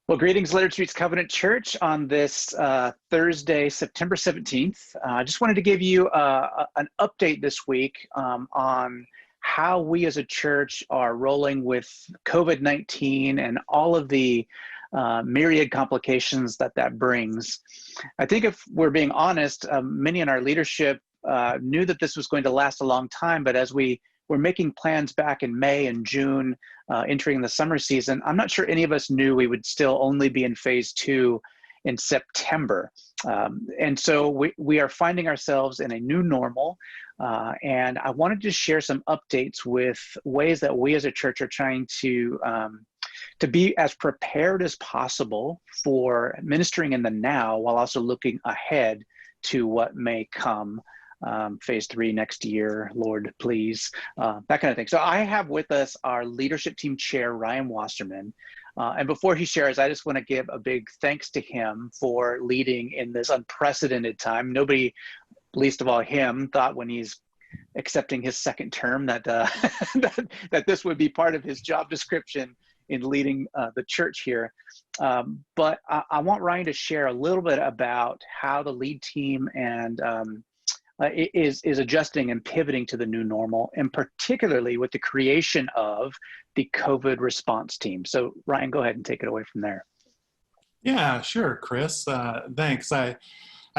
Well, greetings, Leonard Streets Covenant Church, on this Thursday, September 17th. I just wanted to give you an update this week on how we as a church are rolling with COVID-19 and all of the myriad complications that brings. I think if we're being honest, many in our leadership knew that this was going to last a long time, but as we were making plans back in May and June, entering the summer season, I'm not sure any of us knew we would still only be in phase 2 in September. And so we are finding ourselves in a new normal. And I wanted to share some updates with ways that we as a church are trying to be as prepared as possible for ministering in the now, while also looking ahead to what may come. Phase 3 next year, Lord, please, that kind of thing. So I have with us our leadership team chair, Ryan Wasserman. And before he shares, I just want to give a big thanks to him for leading in this unprecedented time. Nobody, least of all him, thought when he's accepting his second term that, that this would be part of his job description in leading the church here. But I want Ryan to share a little bit about how the lead team and is adjusting and pivoting to the new normal, and particularly with the creation of the COVID response team. So Ryan, go ahead and take it away from there. Yeah, sure, Chris. Thanks. I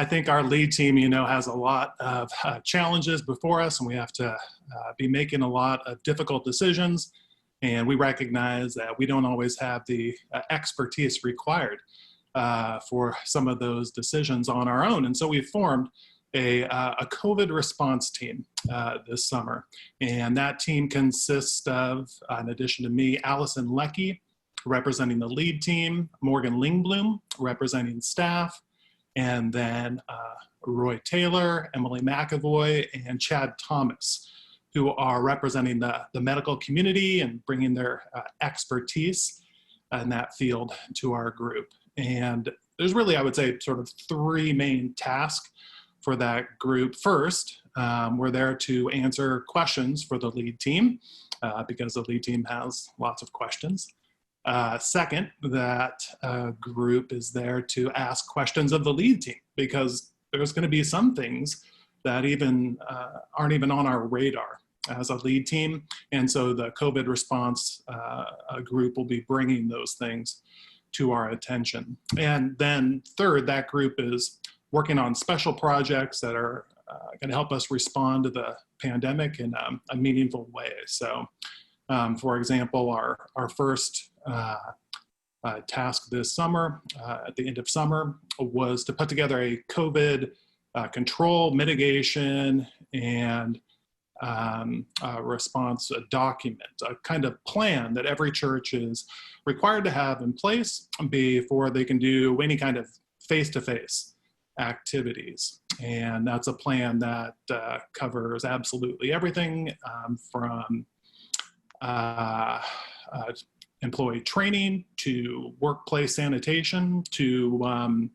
think our lead team, has a lot of challenges before us, and we have to be making a lot of difficult decisions. And we recognize that we don't always have the expertise required for some of those decisions on our own. And so we've formed a COVID response team this summer. And that team consists of, in addition to me, Allison Leckie, representing the lead team, Morgan Lingblom, representing staff, and then Roy Taylor, Emily McAvoy, and Chad Thomas, who are representing the medical community and bringing their expertise in that field to our group. And there's really, I would say, sort of 3 main tasks for that group. First, we're there to answer questions for the lead team because the lead team has lots of questions. Second, that group is there to ask questions of the lead team because there's going to be some things that aren't even on our radar as a lead team. And so the COVID response group will be bringing those things to our attention. And then third, that group is working on special projects that are going to help us respond to the pandemic in a meaningful way. So, for example, our first task this summer, at the end of summer, was to put together a COVID control, mitigation, and response document, a kind of plan that every church is required to have in place before they can do any kind of face-to-face activities. And that's a plan that covers absolutely everything from employee training to workplace sanitation to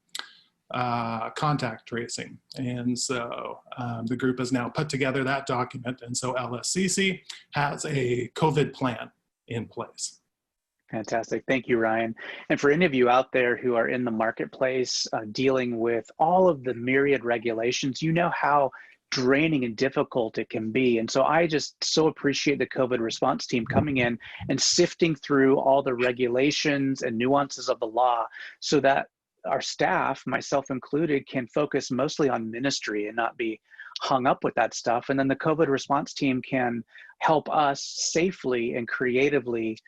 contact tracing. And so the group has now put together that document, and so LSCC has a COVID plan in place. Fantastic. Thank you, Ryan. And for any of you out there who are in the marketplace dealing with all of the myriad regulations, you know how draining and difficult it can be. And so I just so appreciate the COVID response team coming in and sifting through all the regulations and nuances of the law so that our staff, myself included, can focus mostly on ministry and not be hung up with that stuff. And then the COVID response team can help us safely and creatively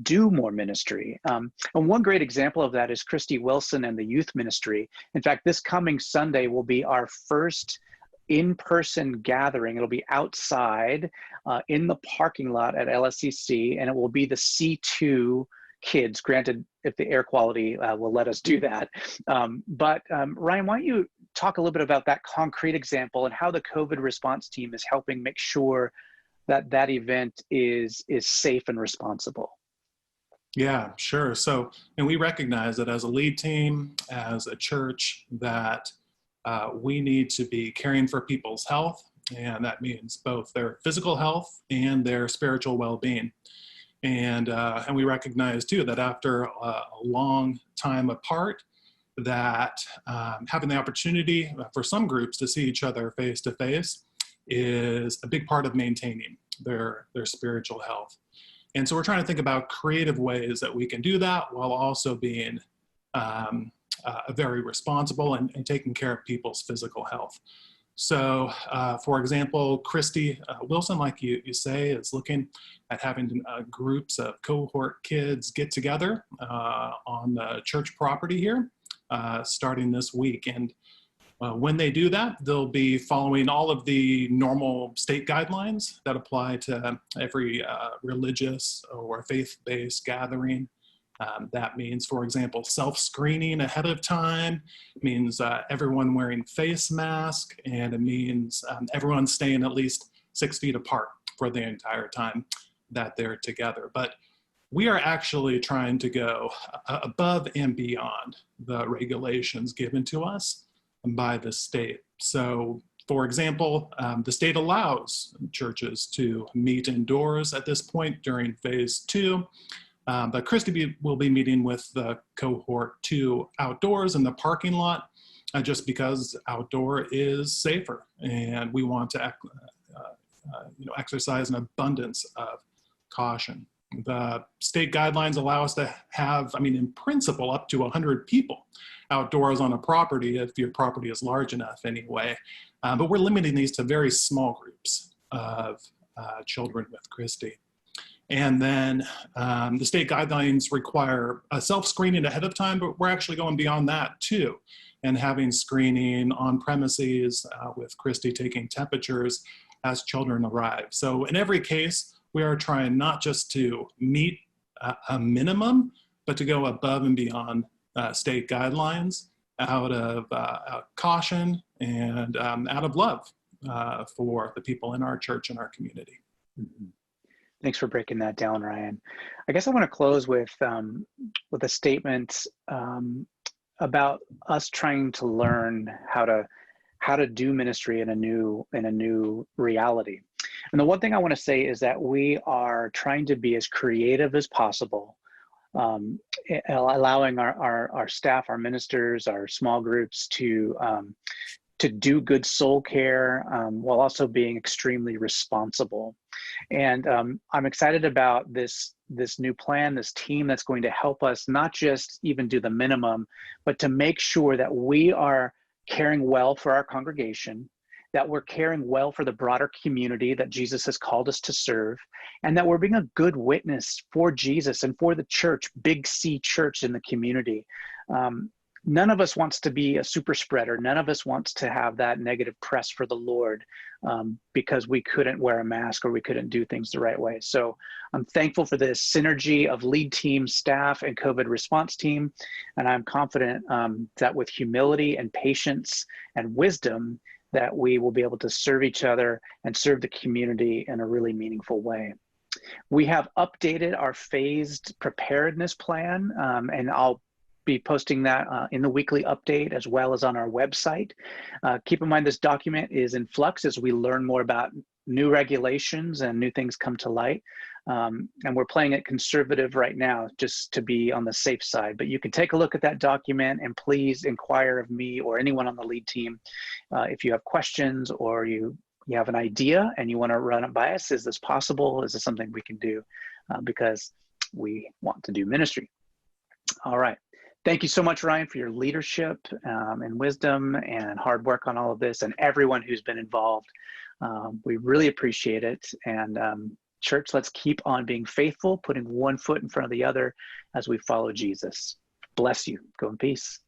do more ministry. And one great example of that is Christy Wilson and the youth ministry. In fact, this coming Sunday will be our first in-person gathering. It'll be outside in the parking lot at LSCC, and it will be the C2 kids, granted if the air quality will let us do that. But Ryan, why don't you talk a little bit about that concrete example and how the COVID response team is helping make sure that event is safe and responsible? Yeah, sure. So, and we recognize that as a lead team, as a church, that we need to be caring for people's health, and that means both their physical health and their spiritual well-being. And we recognize too that after a long time apart, that having the opportunity for some groups to see each other face to face is a big part of maintaining their spiritual health. And so we're trying to think about creative ways that we can do that while also being very responsible and taking care of people's physical health. So, for example, Christy Wilson, like you say, is looking at having groups of cohort kids get together on the church property here starting this week. And when they do that, they'll be following all of the normal state guidelines that apply to every religious or faith-based gathering. That means, for example, self-screening ahead of time. It means everyone wearing face masks, and it means everyone staying at least 6 feet apart for the entire time that they're together. But we are actually trying to go above and beyond the regulations given to us by the state. So, for example, the state allows churches to meet indoors at this point during phase 2. But Christy will be meeting with the cohort 2 outdoors in the parking lot, just because outdoor is safer, and we want to exercise an abundance of caution. The state guidelines allow us to have, in principle, up to 100 people outdoors on a property if your property is large enough anyway. But we're limiting these to very small groups of children with Christy. And then the state guidelines require a self-screening ahead of time, but we're actually going beyond that too, and having screening on premises with Christy taking temperatures as children arrive. So in every case, we are trying not just to meet a minimum, but to go above and beyond state guidelines out of caution and out of love for the people in our church and our community. Mm-hmm. Thanks for breaking that down, Ryan. I guess I want to close with a statement about us trying to learn how to do ministry in a new reality. And the one thing I want to say is that we are trying to be as creative as possible, allowing our staff, our ministers, our small groups to do good soul care while also being extremely responsible. And I'm excited about this new plan, this team that's going to help us not just even do the minimum, but to make sure that we are caring well for our congregation, that we're caring well for the broader community that Jesus has called us to serve, and that we're being a good witness for Jesus and for the church, Big C church in the community. None of us wants to be a super spreader. None of us wants to have that negative press for the Lord because we couldn't wear a mask or we couldn't do things the right way. So I'm thankful for this synergy of lead team, staff, and COVID response team. And I'm confident that with humility and patience and wisdom, that we will be able to serve each other and serve the community in a really meaningful way. We have updated our phased preparedness plan, and I'll be posting that in the weekly update as well as on our website. Keep in mind this document is in flux as we learn more about new regulations and new things come to light. And we're playing it conservative right now just to be on the safe side. But you can take a look at that document and please inquire of me or anyone on the lead team if you have questions or you have an idea and you want to run it by us. Is this possible? Is this something we can do? Because we want to do ministry. All right. Thank you so much, Ryan, for your leadership and wisdom and hard work on all of this, and everyone who's been involved. We really appreciate it. And church, let's keep on being faithful, putting one foot in front of the other as we follow Jesus. Bless you. Go in peace.